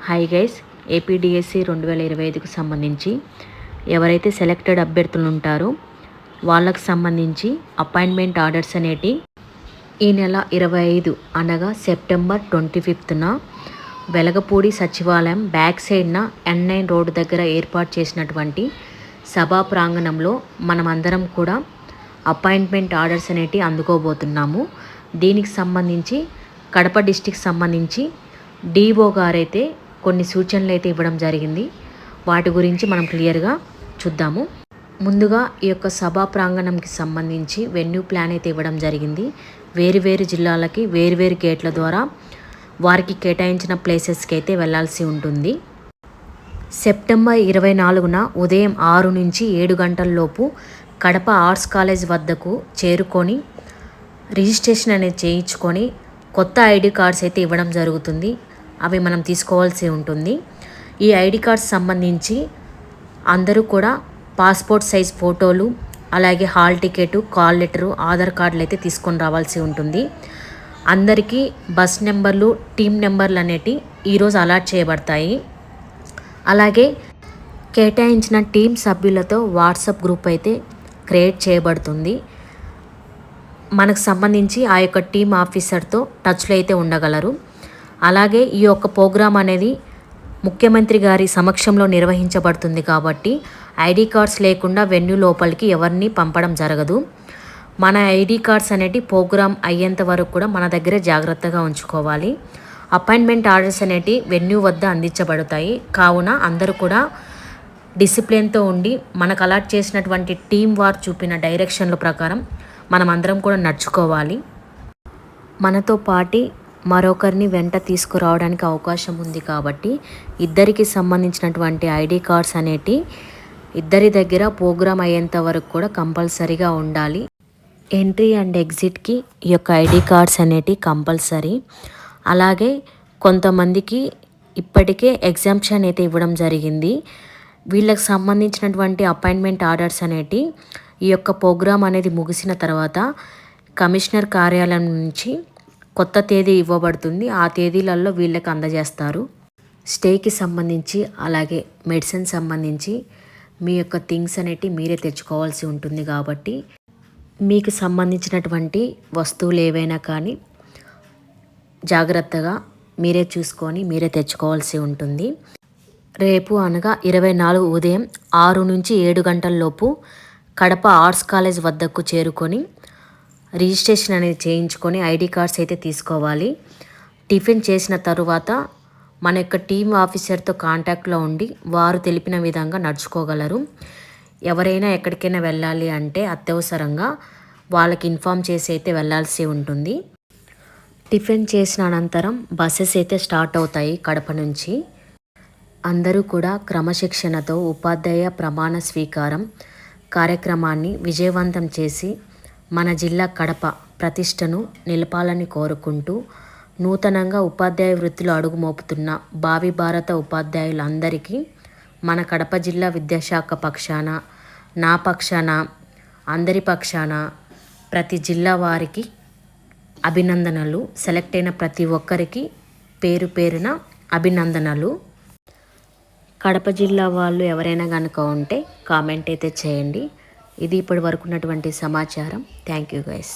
Hi guys, APDSC 2025కు సంబంధించి ఎవరైతే selected అభ్యర్థులు ఉంటారో వాళ్ళకు సంబంధించి అపాయింట్మెంట్ ఆర్డర్స్ అనేటి ఈ నెల 25 అనగా సెప్టెంబర్ 25న వెలగపూడి సచివాలయం బ్యాక్ సైడ్న N9 రోడ్డు దగ్గర ఏర్పాటు చేసినటువంటి సభా ప్రాంగణంలో మనమందరం కూడా అపాయింట్మెంట్ ఆర్డర్స్ అనేటి అందుకోబోతున్నాము. దీనికి సంబంధించి కడప డిస్టిక్ సంబంధించి డిఓ గారైతే కొన్ని సూచనలు అయితే ఇవ్వడం జరిగింది. వాటి గురించి మనం క్లియర్గా చూద్దాము. ముందుగా ఈ యొక్క సభా ప్రాంగణంకి సంబంధించి వెన్యూ ప్లాన్ అయితే ఇవ్వడం జరిగింది. వేరు జిల్లాలకి వేరు గేట్ల ద్వారా వారికి కేటాయించిన ప్లేసెస్కి అయితే వెళ్ళాల్సి ఉంటుంది. సెప్టెంబర్ 24న ఉదయం 6 నుంచి 7 గంటల లోపు కడప ఆర్ట్స్ కాలేజ్ వద్దకు చేరుకొని రిజిస్ట్రేషన్ అనేది చేయించుకొని కొత్త ఐడి కార్డ్స్ అయితే ఇవ్వడం జరుగుతుంది. అవి మనం తీసుకోవాల్సి ఉంటుంది. ఈ ఐడి కార్డ్స్ సంబంధించి అందరూ కూడా పాస్పోర్ట్ సైజ్ ఫోటోలు, అలాగే hall ticket, call letter, Aadhaar కార్డులు అయితే తీసుకొని రావాల్సి ఉంటుంది. అందరికీ బస్ నెంబర్లు, టీమ్ నెంబర్లు అనేటి ఈరోజు అలాట్ చేయబడతాయి. అలాగే కేటాయించిన టీం సభ్యులతో వాట్సాప్ గ్రూప్ అయితే క్రియేట్ చేయబడుతుంది. మనకు సంబంధించి ఆ యొక్క టీం ఆఫీసర్తో టచ్లో అయితే ఉండగలరు. అలాగే ఈ యొక్క ప్రోగ్రాం అనేది ముఖ్యమంత్రి గారి సమక్షంలో నిర్వహించబడుతుంది కాబట్టి ఐడి కార్డ్స్ లేకుండా వెన్యూ లోపలికి ఎవరిని పంపడం జరగదు. మన ఐడి కార్డ్స్ అనేటి ప్రోగ్రాం అయ్యేంత వరకు కూడా మన దగ్గర జాగ్రత్తగా ఉంచుకోవాలి. అపాయింట్మెంట్ ఆర్డర్స్ అనేటి వెన్యూ వద్ద అందించబడతాయి. కావున అందరూ కూడా డిసిప్లిన్తో ఉండి మనకు అలాట్ చేసినటువంటి టీం వారు చూపిన డైరెక్షన్ల ప్రకారం మనం అందరం కూడా నడుచుకోవాలి. మనతో పాటు మరొకరిని వెంట తీసుకురావడానికి అవకాశం ఉంది కాబట్టి ఇద్దరికి సంబంధించినటువంటి ఐడి కార్డ్స్ అనేటి ఇద్దరి దగ్గర ప్రోగ్రామ్ అయ్యేంత వరకు కూడా కంపల్సరీగా ఉండాలి. ఎంట్రీ అండ్ ఎగ్జిట్కి ఈ యొక్క ఐడి కార్డ్స్ అనేటి కంపల్సరీ. అలాగే కొంతమందికి ఇప్పటికే ఎగ్జామ్షన్ అయితే ఇవ్వడం జరిగింది. వీళ్ళకి సంబంధించినటువంటి అపాయింట్మెంట్ ఆర్డర్స్ అనేటి ఈ యొక్క ప్రోగ్రామ్ అనేది ముగిసిన తర్వాత కమిషనర్ కార్యాలయం నుంచి కొత్త తేదీ ఇవ్వబడుతుంది. ఆ తేదీలలో వీళ్ళకి అందజేస్తారు. స్టేకి సంబంధించి అలాగే మెడిసిన్ సంబంధించి మీ యొక్క థింగ్స్ అనేటి మీరే తెచ్చుకోవాల్సి ఉంటుంది. కాబట్టి మీకు సంబంధించినటువంటి వస్తువులు ఏవైనా కానీ జాగ్రత్తగా మీరే చూసుకొని మీరే తెచ్చుకోవాల్సి ఉంటుంది. రేపు అనగా 24 ఉదయం 6 నుంచి 7 గంటల లోపు కడప ఆర్ట్స్ కాలేజ్ వద్దకు చేరుకొని రిజిస్ట్రేషన్ అనేది చేయించుకొని ఐడి కార్డ్స్ అయితే తీసుకోవాలి. టిఫిన్ చేసిన తరువాత మన యొక్క టీం ఆఫీసర్తో కాంటాక్ట్లో ఉండి వారు తెలిపిన విధంగా నడుచుకోగలరు. ఎవరైనా ఎక్కడికైనా వెళ్ళాలి అంటే అత్యవసరంగా వాళ్ళకి ఇన్ఫామ్ చేసి అయితే వెళ్ళాల్సి ఉంటుంది. టిఫిన్ చేసిన అనంతరం బస్సెస్ అయితే స్టార్ట్ అవుతాయి కడప నుంచి. అందరూ కూడా క్రమశిక్షణతో ఉపాధ్యాయ ప్రమాణ స్వీకారం కార్యక్రమాన్ని విజయవంతం చేసి మన జిల్లా కడప ప్రతిష్టను నిలపాలని కోరుకుంటూ నూతనంగా ఉపాధ్యాయ వృత్తిలో అడుగుమోపుతున్న భావి భారత ఉపాధ్యాయులందరికీ మన కడప జిల్లా విద్యాశాఖ పక్షాన, నా పక్షాన, అందరి పక్షాన ప్రతి జిల్లా వారికి అభినందనలు. సెలెక్ట్ అయిన ప్రతి ఒక్కరికి పేరు పేరున అభినందనలు. కడప జిల్లా వాళ్ళు ఎవరైనా కనుక ఉంటే కామెంట్ అయితే చేయండి. ఇది ఇప్పటి వరకు ఉన్నటువంటి సమాచారం. Thank you guys.